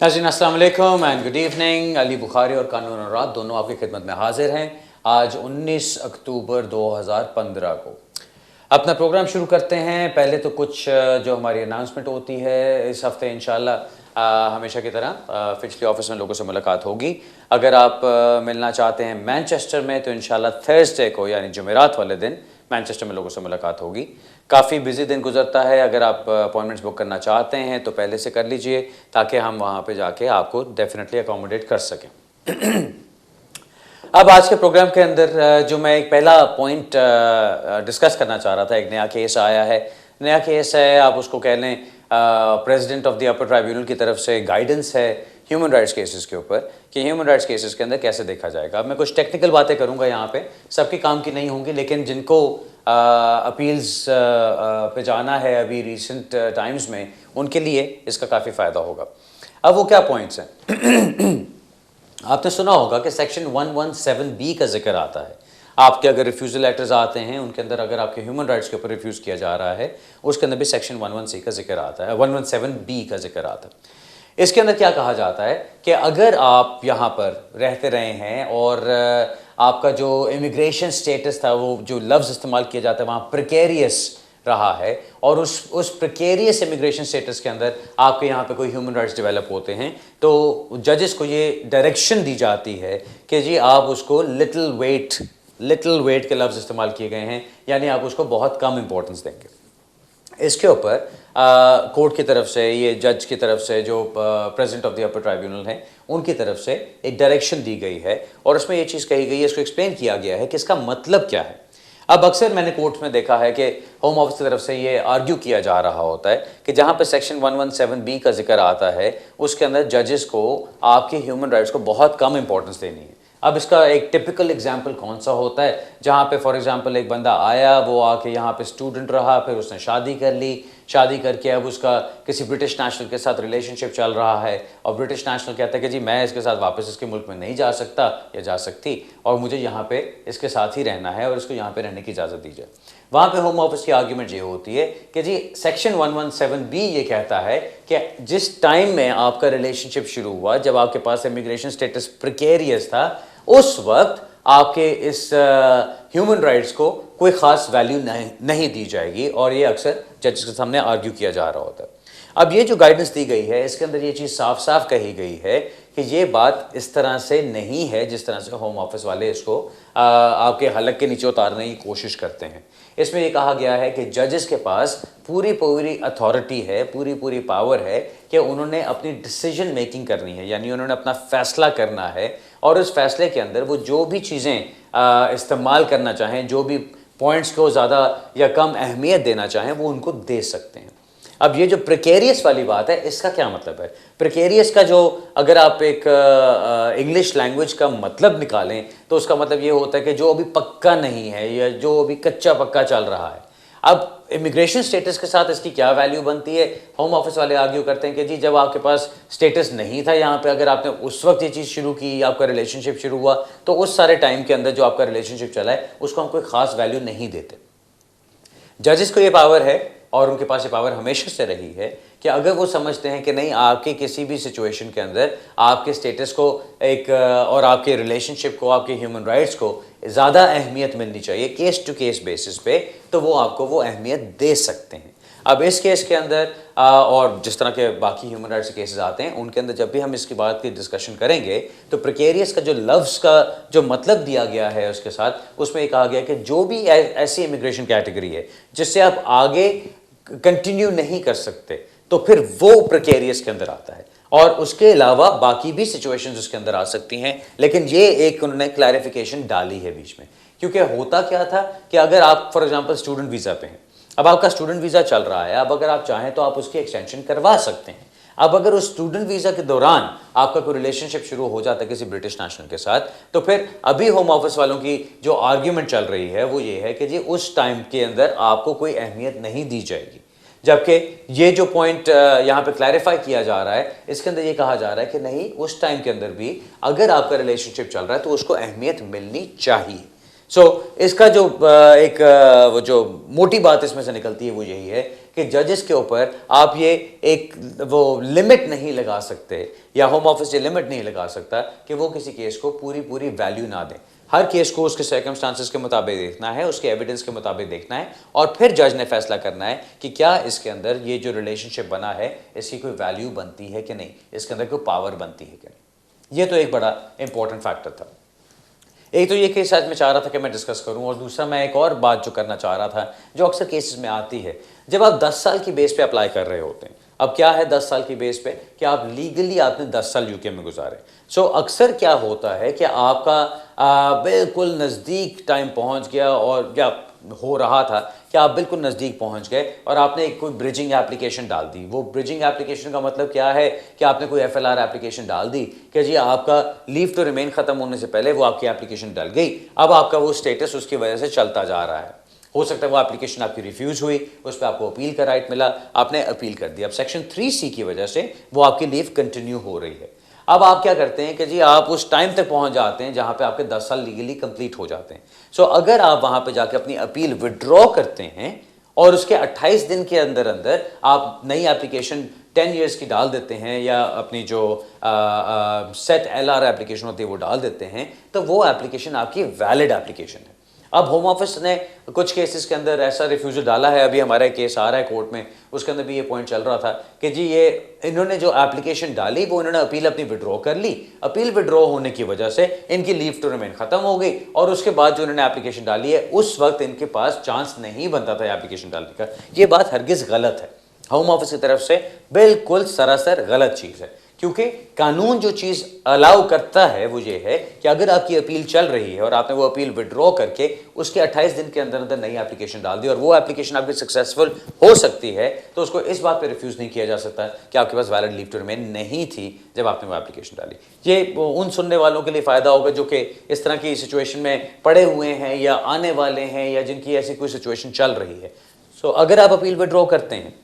नाज़रीन अस्सलाम वालेकुम and good evening. Ali Bukhari और कानून और रात दोनों आपकी खिदमत में हाजिर हैं। आज 19 अक्टूबर 2015 को अपना प्रोग्राम शुरू करते हैं। पहले तो कुछ जो हमारी अनाउंसमेंट होती है, इस हफ्ते इंशाल्लाह हमेशा की तरह फिचली ऑफिस में लोगों से मुलाकात होगी। अगर आप मिलना चाहते हैं मैनचेस्टर में तो इंशाल्लाह थर्सडे को यानी जुमेरात वाले दिन मैनचेस्टर में लोगों से मुलाकात होगी। काफ़ी बिजी दिन गुजरता है, अगर आप अपॉइंटमेंट्स बुक करना चाहते हैं तो पहले से कर लीजिए ताकि हम वहाँ पे जाके आपको डेफिनेटली अकोमोडेट कर सकें। अब आज के प्रोग्राम के अंदर जो मैं एक पहला पॉइंट डिस्कस करना चाह रहा था, एक नया केस आया है। नया केस है, आप उसको कह लें president of the upper tribunal की तरफ से गाइडेंस है ह्यूमन राइट्स केसेस के ऊपर कि ह्यूमन राइट्स केसेस के अंदर कैसे देखा जाएगा। अब मैं कुछ टेक्निकल बातें करूंगा यहाँ पे, सबके काम की नहीं होंगी, लेकिन जिनको अपील्स पे जाना है अभी रिसेंट टाइम्स में, उनके लिए इसका काफ़ी फ़ायदा होगा। अब वो क्या पॉइंट्स हैं आपने सुना होगा कि सेक्शन 117B का जिक्र आता है। आपके अगर रिफ्यूज़ल लेटर्स आते हैं उनके अंदर अगर आपके ह्यूमन राइट्स के ऊपर रिफ्यूज़ किया जा रहा है, उसके अंदर भी सेक्शन 11C का जिक्र आता है, 117B का जिक्र आता है। इसके अंदर क्या कहा जाता है कि अगर आप यहाँ पर रहते रहे हैं और आपका जो इमिग्रेशन स्टेटस था, वो जो लफ्ज़ इस्तेमाल किया जाता है वहाँ प्रिकेरियस रहा है, और उस प्रिकेरियस इमिग्रेशन स्टेटस के अंदर आपके यहाँ पे कोई ह्यूमन राइट्स डेवलप होते हैं, तो जजेस को ये डायरेक्शन दी जाती है कि जी आप उसको लिटिल वेट के लफ्ज़ इस्तेमाल किए गए हैं, यानी आप उसको बहुत कम इंपॉर्टेंस देंगे। इसके ऊपर कोर्ट की तरफ से, ये जज की तरफ से, जो president of the upper tribunal हैं, उनकी तरफ से एक डायरेक्शन दी गई है और उसमें ये चीज़ कही गई है, इसको एक्सप्लेन किया गया है कि इसका मतलब क्या है। अब अक्सर मैंने कोर्ट में देखा है कि होम ऑफिस की तरफ से ये आर्ग्यू किया जा रहा होता है कि जहाँ पर सेक्शन 117B का जिक्र आता है उसके अंदर जजेस को आपके ह्यूमन राइट्स को बहुत कम इंपॉर्टेंस देनी है। अब इसका एक टिपिकल एग्जाम्पल कौन सा होता है, जहाँ पे फॉर एग्जांपल एक बंदा आया, वो आके यहाँ पे स्टूडेंट रहा, फिर उसने शादी कर ली, शादी करके अब उसका किसी ब्रिटिश नेशनल के साथ रिलेशनशिप चल रहा है और ब्रिटिश नेशनल कहता है कि जी मैं इसके साथ वापस इसके मुल्क में नहीं जा सकता या जा सकती और मुझे यहाँ पे इसके साथ ही रहना है और इसको यहाँ पे रहने की इजाज़त दी जाए। वहाँ पे होम ऑफिस की आर्ग्यूमेंट ये होती है कि जी सेक्शन 117B ये कहता है कि जिस टाइम में आपका रिलेशनशिप शुरू हुआ, जब आपके पास इमिग्रेशन स्टेटस प्रिकेरियस था, उस वक्त आपके इस ह्यूमन राइट्स को कोई ख़ास वैल्यू नहीं दी जाएगी, और ये अक्सर जजेस के सामने आर्ग्यू किया जा रहा होता है। अब ये जो गाइडेंस दी गई है, इसके अंदर ये चीज़ साफ साफ कही गई है कि ये बात इस तरह से नहीं है जिस तरह से होम ऑफिस वाले इसको आपके हलक के नीचे उतारने की कोशिश करते हैं। इसमें ये कहा गया है कि जजेस के पास पूरी अथॉरिटी है, पूरी पावर है कि उन्होंने अपनी डिसीजन मेकिंग करनी है, यानी उन्होंने अपना फैसला करना है और उस फैसले के अंदर वो जो भी चीज़ें इस्तेमाल करना चाहें, जो भी पॉइंट्स को ज़्यादा या कम अहमियत देना चाहें, वो उनको दे सकते हैं। अब ये जो प्रिकेरियस वाली बात है, इसका क्या मतलब है? प्रिकेरियस का जो अगर आप एक इंग्लिश लैंग्वेज का मतलब निकालें तो उसका मतलब ये होता है कि जो अभी पक्का नहीं है या जो अभी कच्चा पक्का चल रहा है। अब इमिग्रेशन स्टेटस के साथ इसकी क्या वैल्यू बनती है? होम ऑफिस वाले आर्ग्यू करते हैं कि जी जब आपके पास स्टेटस नहीं था यहाँ पे, अगर आपने उस वक्त ये चीज़ शुरू की, आपका रिलेशनशिप शुरू हुआ, तो उस सारे टाइम के अंदर जो आपका रिलेशनशिप चला है उसको हम कोई ख़ास वैल्यू नहीं देते। जजेस को ये पावर है और उनके पास ये पावर हमेशा से रही है कि अगर वो समझते हैं कि नहीं, आपके किसी भी सिचुएशन के अंदर आपके स्टेटस को एक और आपके रिलेशनशिप को, आपके ह्यूमन राइट्स को ज़्यादा अहमियत मिलनी चाहिए केस टू केस बेसिस पे, तो वो आपको वो अहमियत दे सकते हैं। अब इस केस के अंदर और जिस तरह के बाकी ह्यूमन राइट्स केसेस आते हैं उनके अंदर जब भी हम इसकी बात की डिस्कशन करेंगे तो प्रिकेरियस का जो लफ्ज़ का जो मतलब दिया गया है उसके साथ, उसमें ये कहा गया कि जो भी ऐसी इमिग्रेशन कैटेगरी है जिससे आप आगे कंटिन्यू नहीं कर सकते, तो फिर वो प्रिकेरियस के अंदर आता है, और उसके अलावा बाकी भी सिचुएशंस उसके अंदर आ सकती हैं। लेकिन ये एक उन्होंने क्लैरिफिकेशन डाली है बीच में, क्योंकि होता क्या था कि अगर आप फॉर एग्जांपल स्टूडेंट वीज़ा पे हैं, अब आपका स्टूडेंट वीज़ा चल रहा है, अब अगर आप चाहें तो आप उसकी एक्सटेंशन करवा सकते हैं। अब अगर उस स्टूडेंट वीज़ा के दौरान आपका कोई रिलेशनशिप शुरू हो जाता है किसी ब्रिटिश नेशनल के साथ, तो फिर अभी होम ऑफिस वालों की जो आर्ग्यूमेंट चल रही है वो ये है कि जी उस टाइम के अंदर आपको कोई अहमियत नहीं दी जाएगी। जबकि ये जो पॉइंट यहाँ पे क्लैरिफाई किया जा रहा है, इसके अंदर ये कहा जा रहा है कि नहीं, उस टाइम के अंदर भी अगर आपका रिलेशनशिप चल रहा है तो उसको अहमियत मिलनी चाहिए। सो इसका जो वो जो मोटी बात इसमें से निकलती है वो यही है कि जजेस के ऊपर आप ये एक वो लिमिट नहीं लगा सकते, या होम ऑफिस ये लिमिट नहीं लगा सकता कि वो किसी केस को पूरी पूरी वैल्यू ना दें। हर केस को उसके सर्कमस्टांसेस के मुताबिक देखना है, उसके एविडेंस के मुताबिक देखना है, और फिर जज ने फैसला करना है कि क्या इसके अंदर ये जो रिलेशनशिप बना है इसकी कोई वैल्यू बनती है कि नहीं, इसके अंदर कोई पावर बनती है कि नहीं। ये तो एक बड़ा इंपॉर्टेंट फैक्टर था। एक तो ये केस आज मैं चाह रहा था कि मैं डिस्कस करूं, और दूसरा मैं एक और बात जो करना चाह रहा था जो अक्सर केसेस में आती है, जब आप 10 साल की बेस पे अप्लाई कर रहे होते हैं। अब क्या है 10 साल की बेस पे कि आप लीगली आपने 10 साल यूके में गुजारे। सो अक्सर क्या होता है कि आपका बिल्कुल नज़दीक टाइम पहुंच गया, और क्या हो रहा था कि आप बिल्कुल नज़दीक पहुंच गए और आपने एक कोई ब्रिजिंग एप्लीकेशन डाल दी। वो ब्रिजिंग एप्लीकेशन का मतलब क्या है कि आपने कोई एफएलआर एप्लीकेशन डाल दी कि जी आपका लीव टू रिमेन ख़त्म होने से पहले वो आपकी एप्लीकेशन डल गई, अब आपका वो स्टेटस उसकी वजह से चलता जा रहा है। हो सकता है वो एप्लीकेशन आपकी रिफ्यूज़ हुई, उस पर आपको अपील का राइट मिला, आपने अपील कर दी। अब सेक्शन 3C की वजह से वो आपकी लीव कंटिन्यू हो रही है। अब आप क्या करते हैं कि जी आप उस टाइम तक पहुंच जाते हैं जहां पे आपके 10 साल लीगली कंप्लीट हो जाते हैं। सो अगर आप वहां पे जाके अपनी अपील विड्रॉ करते हैं और उसके 28 दिन के अंदर अंदर आप नई एप्लीकेशन 10 इयर्स की डाल देते हैं, या अपनी जो सेट एलआर एप्लीकेशन होती है वो डाल देते हैं, तो वो एप्लीकेशन आपकी वैलिड एप्लीकेशन है। अब होम ऑफिस ने कुछ केसेस के अंदर ऐसा रिफ्यूज़ल डाला है, अभी हमारा केस आ रहा है कोर्ट में, उसके अंदर भी ये पॉइंट चल रहा था कि जी ये इन्होंने जो एप्लीकेशन डाली वो इन्होंने अपील अपनी विड्रॉ कर ली, अपील विड्रॉ होने की वजह से इनकी लीव टू रिमेन खत्म हो गई, और उसके बाद जो इन्होंने एप्लीकेशन डाली है उस वक्त इनके पास चांस नहीं बनता था एप्लीकेशन डालने का। ये बात हरगिज़ गलत है, होम ऑफिस की तरफ से बिल्कुल सरासर गलत चीज़ है, क्योंकि कानून जो चीज़ अलाउ करता है वो ये है कि अगर आपकी अपील चल रही है और आपने वो अपील विड्रॉ करके उसके 28 दिन के अंदर अंदर नई एप्लीकेशन डाल दी और वो एप्लीकेशन आपकी सक्सेसफुल हो सकती है, तो उसको इस बात पे रिफ्यूज़ नहीं किया जा सकता कि आपके पास वैलिड लीव टू रिमेन नहीं थी जब आपने वो एप्लीकेशन डाली। ये उन सुनने वालों के लिए फ़ायदा होगा जो कि इस तरह की सिचुएशन में पड़े हुए हैं या आने वाले हैं, या जिनकी ऐसी कोई सिचुएशन चल रही है। सो अगर आप अपील विड्रॉ करते हैं,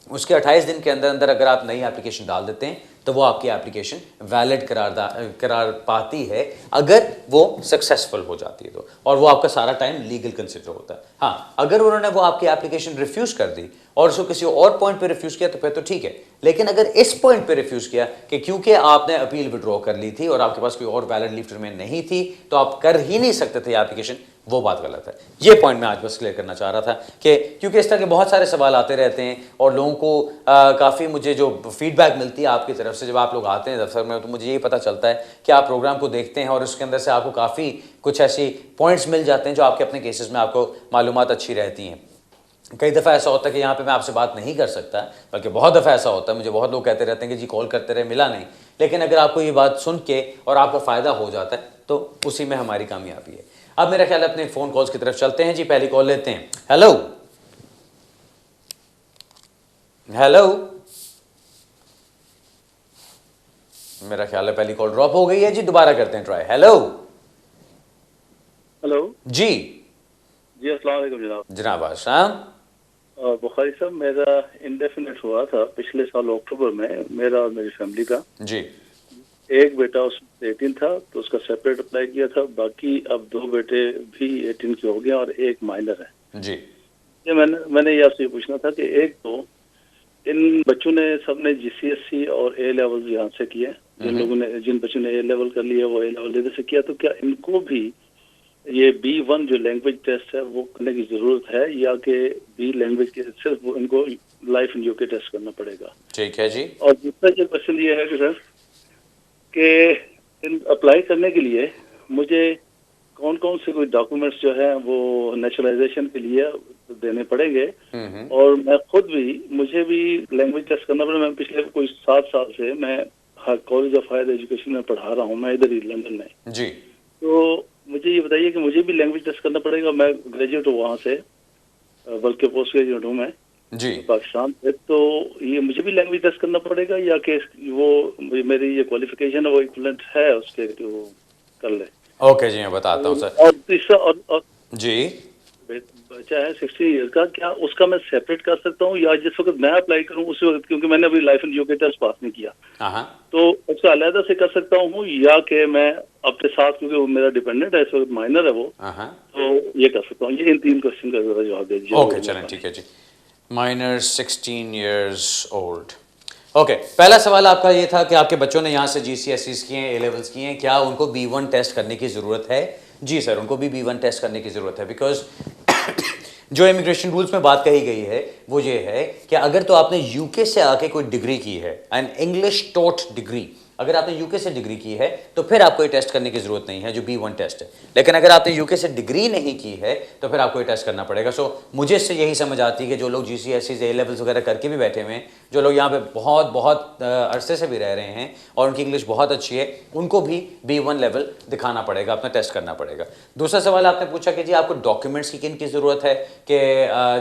उसके 28 दिन के अंदर अंदर अगर आप नई एप्लीकेशन डाल देते हैं, तो वो आपकी एप्लीकेशन वैलिड करार पाती है अगर वो सक्सेसफुल हो जाती है तो, और वो आपका सारा टाइम लीगल कंसिडर होता है। हाँ, अगर उन्होंने वो आपकी एप्लीकेशन रिफ्यूज़ कर दी और उसको किसी और पॉइंट पे रिफ्यूज़ किया तो फिर तो ठीक है, लेकिन अगर इस पॉइंट पे रिफ्यूज़ किया कि क्योंकि आपने अपील विड्रॉ कर ली थी और आपके पास कोई और वैलिड लीव टू रिमेन नहीं थी तो आप कर ही नहीं सकते थे एप्लीकेशन, वो बात गलत है। ये पॉइंट मैं आज बस क्लियर करना चाह रहा था कि क्योंकि इस तरह के बहुत सारे सवाल आते रहते हैं और लोगों को काफ़ी मुझे जो फीडबैक मिलती है आपकी तरफ से जब आप लोग आते हैं दफ्तर में, तो मुझे ये पता चलता है कि आप प्रोग्राम को देखते हैं और उसके अंदर से आपको काफ़ी कुछ ऐसी पॉइंट्स मिल जाते हैं जो आपके अपने केसेस में आपको मालूमात अच्छी रहती हैं। कई दफ़ा ऐसा होता है कि यहाँ पे मैं आपसे बात नहीं कर सकता, बल्कि बहुत दफ़ा ऐसा होता है, मुझे बहुत लोग कहते रहते हैं कि जी कॉल करते रहे मिला नहीं, लेकिन अगर आपको ये बात सुन के और आपका फ़ायदा हो जाता है तो उसी में हमारी कामयाबी है। अब मेरा ख्याल है अपने फ़ोन कॉल्स की तरफ चलते हैं जी। पहली कॉल लेते हैं। हेलो हेलो, मेरा ख्याल है पहली कॉल ड्रॉप हो गई है जी, दोबारा करते हैं ट्राई। हेलो हेलो जी। जी, अस्सलाम वालेकुम जनाब। जनाब आशाम। बुखारी साहब, मेरा इंडेफिनेट हुआ था पिछले साल अक्टूबर में, मेरा और मेरी फैमिली का। जी। एक बेटा उसमें 18 था तो उसका सेपरेट अप्लाई किया था, बाकी अब 2 बेटे भी 18 के हो गए और एक माइनर है जी। ये मैंने ये आपसे पूछना था कि एक तो इन बच्चों ने सबने GCSE और A लेवल यहाँ से किए, जिन बच्चों ने A लेवल कर लिया वो A लेवल इधर से किया, तो क्या इनको भी ये B1 जो लैंग्वेज टेस्ट है वो करने की जरूरत है, या कि B लैंग्वेज के सिर्फ इनको लाइफ इन यूके टेस्ट करना पड़ेगा? ठीक है जी। और दूसरा जो क्वेश्चन ये है कि सर कि अप्लाई करने के लिए मुझे कौन कौन से कोई डॉक्यूमेंट्स जो है वो नेचुरलाइजेशन के लिए देने पड़ेंगे, और मैं खुद भी मुझे भी लैंग्वेज टेस्ट करना पड़ेगा। मैं पिछले कोई 7 साल से मैं कॉलेज ऑफ हायर एजुकेशन में पढ़ा रहा हूँ, मैं इधर ही लंदन में जी। तो मुझे ये बताइए कि मुझे भी लैंग्वेज टेस्ट करना पड़ेगा? मैं ग्रेजुएट हूँ वहाँ से, बल्कि पोस्ट ग्रेजुएट हूँ मैं जी पाकिस्तान से, तो ये मुझे भी लैंग्वेज टेस्ट करना पड़ेगा या कि वो मेरी ये क्वालिफिकेशन है वो इक्विवेलेंट है उसके कि वो कर ले? ओके जी, मैं बताता हूँ सर। और तीसरा और जी बच्चा है 16 ईयर का, क्या उसका मैं सेपरेट कर सकता हूँ, या जिस वक्त मैं अप्लाई करूँ उसी वक्त, क्योंकि मैंने अभी life in UK test pass नहीं किया, हाँ, तो उसका अलहदा से कर सकता हूँ, या कि मैं अपने साथ, क्योंकि वो मेरा डिपेंडेंट है इस वक्त, माइनर है वो, हाँ। तो ये कर सकता हूँ। ये इन 3 क्वेश्चन का जरा जवाब दे दीजिए। ओके, चलें, ठीक है जी। Minor 16 years old. ओके, पहला सवाल आपका ये था कि आपके बच्चों ने यहाँ से GCSEs किए हैं, A लेवल्स किए हैं, क्या उनको B1 टेस्ट करने की ज़रूरत है? जी सर, उनको भी B1 टेस्ट करने की ज़रूरत है, बिकॉज जो इमिग्रेशन रूल्स में बात कही गई है वो ये है कि अगर तो आपने यूके से आके कोई डिग्री की है, एन इंग्लिश टॉट डिग्री, अगर आपने यूके से डिग्री की है तो फिर आपको ये टेस्ट करने की जरूरत नहीं है जो B1 टेस्ट है। लेकिन अगर आपने यूके से डिग्री नहीं की है तो फिर आपको ये टेस्ट करना पड़ेगा। सो मुझे इससे यही समझ आती है कि जो लोग GCSEs A लेवल्स वगैरह करके भी बैठे हुए हैं, जो लोग यहाँ पे बहुत बहुत अरसे से भी रह रहे हैं और उनकी इंग्लिश बहुत अच्छी है, उनको भी B1 लेवल दिखाना पड़ेगा, अपना टेस्ट करना पड़ेगा। दूसरा सवाल आपने पूछा कि जी आपको डॉक्यूमेंट्स की किन की ज़रूरत है कि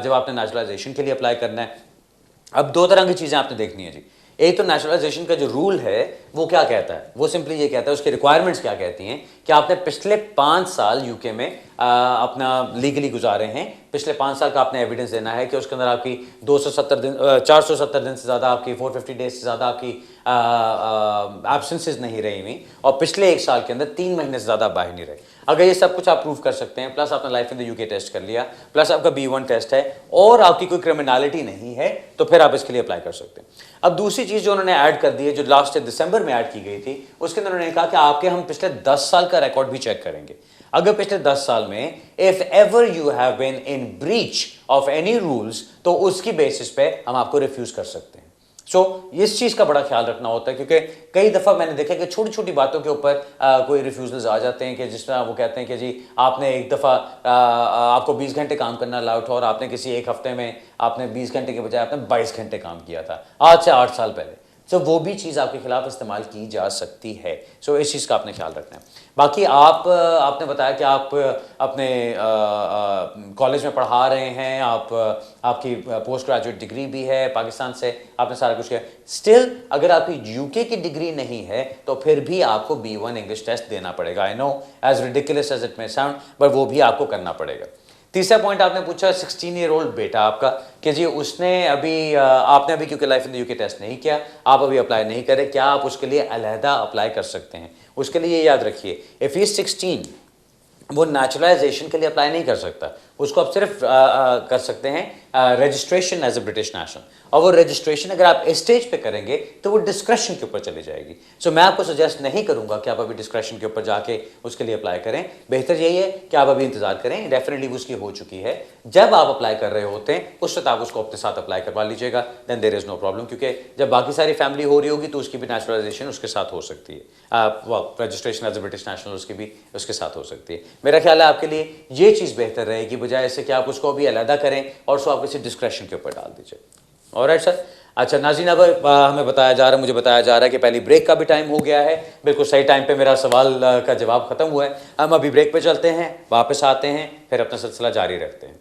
जब आपने नेशनलाइजेशन के लिए अप्लाई करना है। अब दो तरह की चीज़ें आपने देखनी है जी। एक तो नेशनलाइजेशन का जो रूल है वो क्या कहता है, वो सिंपली ये कहता है, उसकी रिक्वायरमेंट्स क्या कहती हैं कि आपने पिछले 5 साल यूके में अपना लीगली गुजारे हैं, पिछले 5 साल का आपने एविडेंस देना है कि उसके अंदर आपकी 270 दिन 470 दिन से ज़्यादा आपकी 450 डेज से ज़्यादा आपकी एब्सेंसेस नहीं रही हुई, और पिछले 1 साल के अंदर 3 महीने से ज़्यादा बाहर नहीं रहे। अगर ये सब कुछ आप प्रूव कर सकते हैं, प्लस आपने life in the UK test कर लिया, प्लस आपका B1 टेस्ट है, और आपकी कोई क्रिमिनलिटी नहीं है, तो फिर आप इसके लिए अप्लाई कर सकते हैं। अब दूसरी चीज़ जो उन्होंने ऐड कर दी है, जो लास्ट दिसंबर में ऐड की गई थी, उसके अंदर उन्होंने कहा कि आपके हम पिछले 10 साल का रिकॉर्ड भी चेक करेंगे। अगर पिछले 10 साल में if ever you have been in breach of any rules, तो उसकी बेसिस पे हम आपको रिफ्यूज कर सकते हैं। सो इस चीज़ का बड़ा ख्याल रखना होता है, क्योंकि कई दफ़ा मैंने देखा कि छोटी छोटी बातों के ऊपर कोई रिफ्यूजल्स आ जाते हैं, कि जिस तरह वो कहते हैं कि जी आपने एक दफ़ा आपको 20 घंटे काम करना अलाउड था, और आपने किसी एक हफ्ते में आपने 20 घंटे के बजाय आपने 22 घंटे काम किया था आज से 8 साल पहले। सो वो भी चीज़ आपके खिलाफ इस्तेमाल की जा सकती है। सो इस चीज़ का आपने ख्याल रखना है। बाकी आपने बताया कि आप अपने कॉलेज में पढ़ा रहे हैं, आपकी पोस्ट ग्रेजुएट डिग्री भी है पाकिस्तान से, आपने सारा कुछ किया। स्टिल अगर आपकी यूके की डिग्री नहीं है तो फिर भी आपको B1 इंग्लिश टेस्ट देना पड़ेगा। I know as ridiculous as it may sound, but वो भी आपको करना पड़ेगा। तीसरा पॉइंट आपने पूछा 16 ईयर ओल्ड बेटा आपका, कि जी उसने आपने अभी क्योंकि life in the UK test नहीं किया, आप अभी अप्लाई नहीं करें, क्या आप उसके लिए अलहदा अप्लाई कर सकते हैं? उसके लिए ये याद रखिए, इफ ही 16 वो नेचुरलाइजेशन के लिए अप्लाई नहीं कर सकता, उसको आप सिर्फ कर सकते हैं registration as a British national, और वो रजिस्ट्रेशन अगर आप इस स्टेज पे करेंगे तो वो डिस्क्रेशन के ऊपर चली जाएगी। सो मैं आपको सजेस्ट नहीं करूंगा कि आप अभी डिस्क्रेशन के ऊपर जाके उसके लिए अप्लाई करें। बेहतर यही है कि आप अभी इंतजार करें, डेफिनेटली उसकी हो चुकी है। जब आप अप्लाई कर रहे होते हैं उस वक्त आप उसको अपने साथ अप्लाई करवा लीजिएगा, then there is no problem, क्योंकि जब बाकी सारी फैमिली हो रही होगी तो उसकी भी नेचुरलाइजेशन उसके साथ हो सकती है, registration as a British national उसकी भी उसके साथ हो सकती है। मेरा ख्याल है आपके लिए ये चीज़ बेहतर रहेगी, बजाय इससे कि आप उसको भी अलहदा करें और उसको आप किसी डिस्क्रेशन के ऊपर डाल दीजिए। Alright sir. अच्छा नाज़रीन, अब हमें बताया जा रहा है, मुझे बताया जा रहा है कि पहली ब्रेक का भी टाइम हो गया है। बिल्कुल सही टाइम पे मेरा सवाल का जवाब ख़त्म हुआ है। हम अभी ब्रेक पे चलते हैं, वापस आते हैं, फिर अपना सिलसिला जारी रखते हैं।